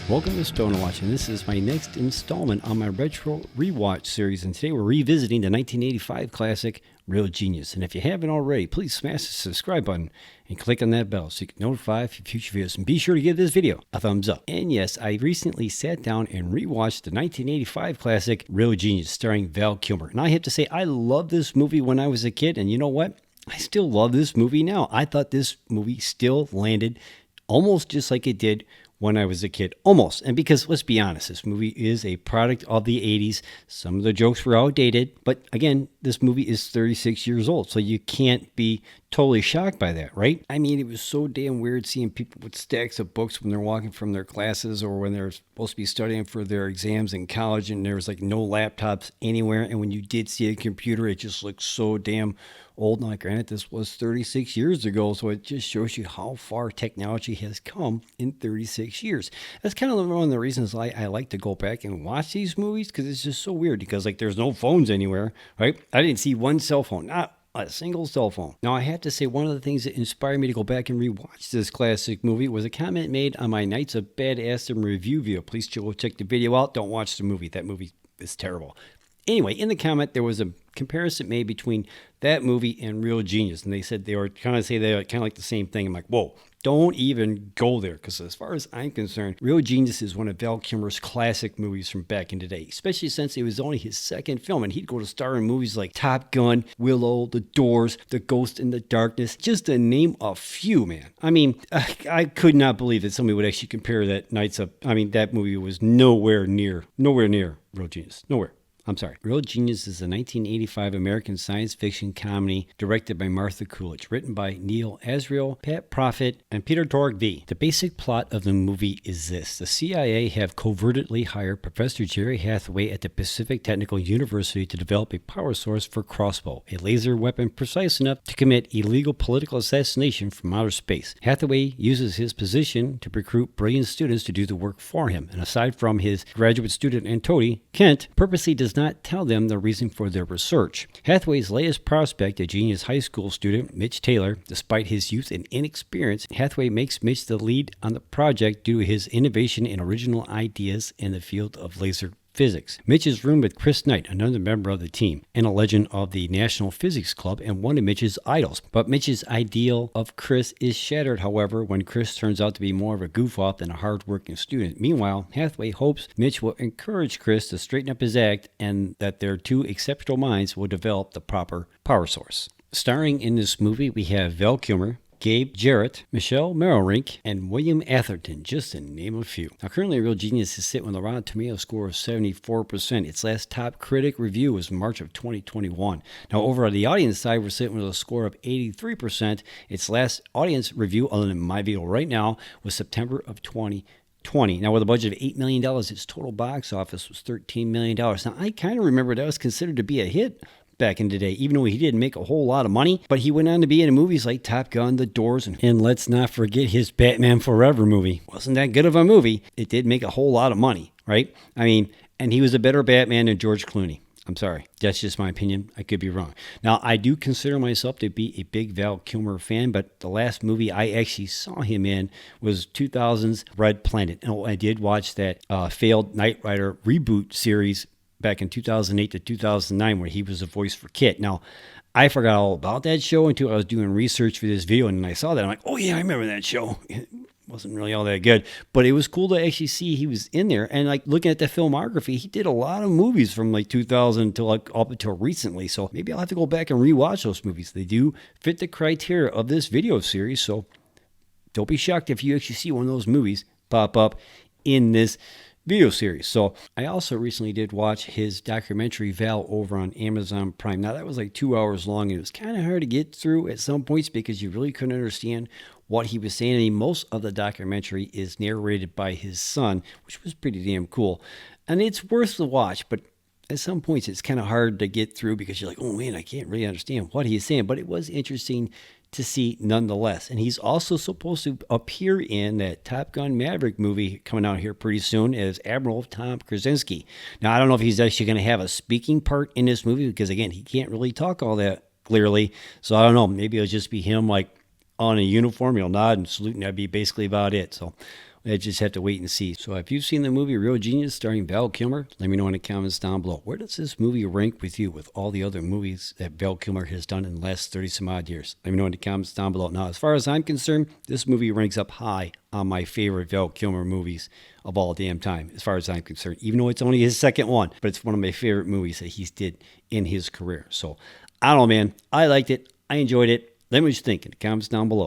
Welcome to Stoner Watch, and this is my next installment on my retro rewatch series. And today we're revisiting the 1985 classic Real Genius. And if you haven't already, please smash the subscribe button and click on that bell so you can notify future videos. And be sure to give this video a thumbs up. And yes, I recently sat down and rewatched the 1985 classic Real Genius, starring Val Kilmer. And I have to say, I loved this movie when I was a kid, and you know what? I still love this movie now. I thought this movie still landed almost just like it did when I was a kid. Almost. And because, let's be honest, this movie is a product of the 80s. Some of the jokes were outdated. But again, this movie is 36 years old. So you can't be totally shocked by that, right? I mean, it was so damn weird seeing people with stacks of books when they're walking from their classes or when they're supposed to be studying for their exams in college, and there was like no laptops anywhere. And when you did see a computer, it just looked so damn old. Now, granted, this was 36 years ago, so it just shows you how far technology has come in 36 years. That's kind of one of the reasons I like to go back and watch these movies, because it's just so weird, because like there's no phones anywhere, right? I didn't see one cell phone, not a single cell phone. Now, I have to say, one of the things that inspired me to go back and rewatch this classic movie was a comment made on my Knights of Badassdom review video. Please go check the video out. Don't watch the movie. That movie is terrible. Anyway, in the comment, there was a comparison made between that movie and Real Genius. And they said they were kind of like the same thing. I'm like, whoa, don't even go there. Because as far as I'm concerned, Real Genius is one of Val Kilmer's classic movies from back in the day, especially since it was only his second film. And he'd go to star in movies like Top Gun, Willow, The Doors, The Ghost in the Darkness, just to name a few, man. I mean, I could not believe that somebody would actually compare that that movie was nowhere near Real Genius. Nowhere. I'm sorry. Real Genius is a 1985 American science fiction comedy directed by Martha Coolidge, written by Neil Azriel, Pat Profit, and Peter Torg. The basic plot of the movie is this. The CIA have covertly hired Professor Jerry Hathaway at the Pacific Technical University to develop a power source for Crossbow, a laser weapon precise enough to commit illegal political assassination from outer space. Hathaway uses his position to recruit brilliant students to do the work for him, and aside from his graduate student Antoni, Kent purposely does not tell them the reason for their research. Hathaway's latest prospect, a genius high school student, Mitch Taylor, despite his youth and inexperience, Hathaway makes Mitch the lead on the project due to his innovation and original ideas in the field of laser physics. Mitch is roomed with Chris Knight, another member of the team, and a legend of the National Physics Club and one of Mitch's idols. But Mitch's ideal of Chris is shattered, however, when Chris turns out to be more of a goof-off than a hard-working student. Meanwhile, Hathaway hopes Mitch will encourage Chris to straighten up his act and that their two exceptional minds will develop the proper power source. Starring in this movie, we have Val Kilmer, Gabe Jarrett, Michelle Merrillrink, and William Atherton, just to name a few. Now, currently, Real Genius is sitting with a Rotten Tomatoes score of 74%. Its last top critic review was March of 2021. Now, over on the audience side, we're sitting with a score of 83%. Its last audience review, other than my video right now, was September of 2020. Now, with a budget of $8 million, its total box office was $13 million. Now, I kind of remember that was considered to be a hit back in the day, even though he didn't make a whole lot of money. But he went on to be in movies like Top Gun, The Doors, and let's not forget his Batman Forever movie. Wasn't that good of a movie. It did make a whole lot of money, right? I mean, and he was a better Batman than George Clooney. I'm sorry. That's just my opinion. I could be wrong. Now, I do consider myself to be a big Val Kilmer fan, but the last movie I actually saw him in was 2000's Red Planet. And I did watch that failed Knight Rider reboot series back in 2008 to 2009, where he was a voice for Kit. Now, I forgot all about that show until I was doing research for this video, and I saw that. I'm like, oh yeah, I remember that show. It wasn't really all that good, but it was cool to actually see he was in there. And like looking at the filmography, he did a lot of movies from like 2000 to like up until recently. So maybe I'll have to go back and rewatch those movies. They do fit the criteria of this video series. So don't be shocked if you actually see one of those movies pop up in this video series. So I also recently did watch his documentary Val over on Amazon Prime. Now that was like 2 hours long, and it was kind of hard to get through at some points because you really couldn't understand what he was saying. And most of the documentary is narrated by his son, which was pretty damn cool. And it's worth the watch, but at some points it's kind of hard to get through because you're like, oh man, I can't really understand what he's saying. But it was interesting to see nonetheless. And he's also supposed to appear in that Top Gun Maverick movie coming out here pretty soon as Admiral Tom Krasinski. Now, I don't know if he's actually going to have a speaking part in this movie because, again, he can't really talk all that clearly. So I don't know. Maybe it'll just be him like on a uniform. He'll nod and salute, and that'd be basically about it. So I just have to wait and see. So if you've seen the movie Real Genius starring Val Kilmer, let me know in the comments down below. Where does this movie rank with you with all the other movies that Val Kilmer has done in the last 30 some odd years? Let me know in the comments down below. Now, as far as I'm concerned, this movie ranks up high on my favorite Val Kilmer movies of all damn time, as far as I'm concerned, even though it's only his second one, but it's one of my favorite movies that he's did in his career. So I don't know, man. I liked it. I enjoyed it. Let me know what you think in the comments down below.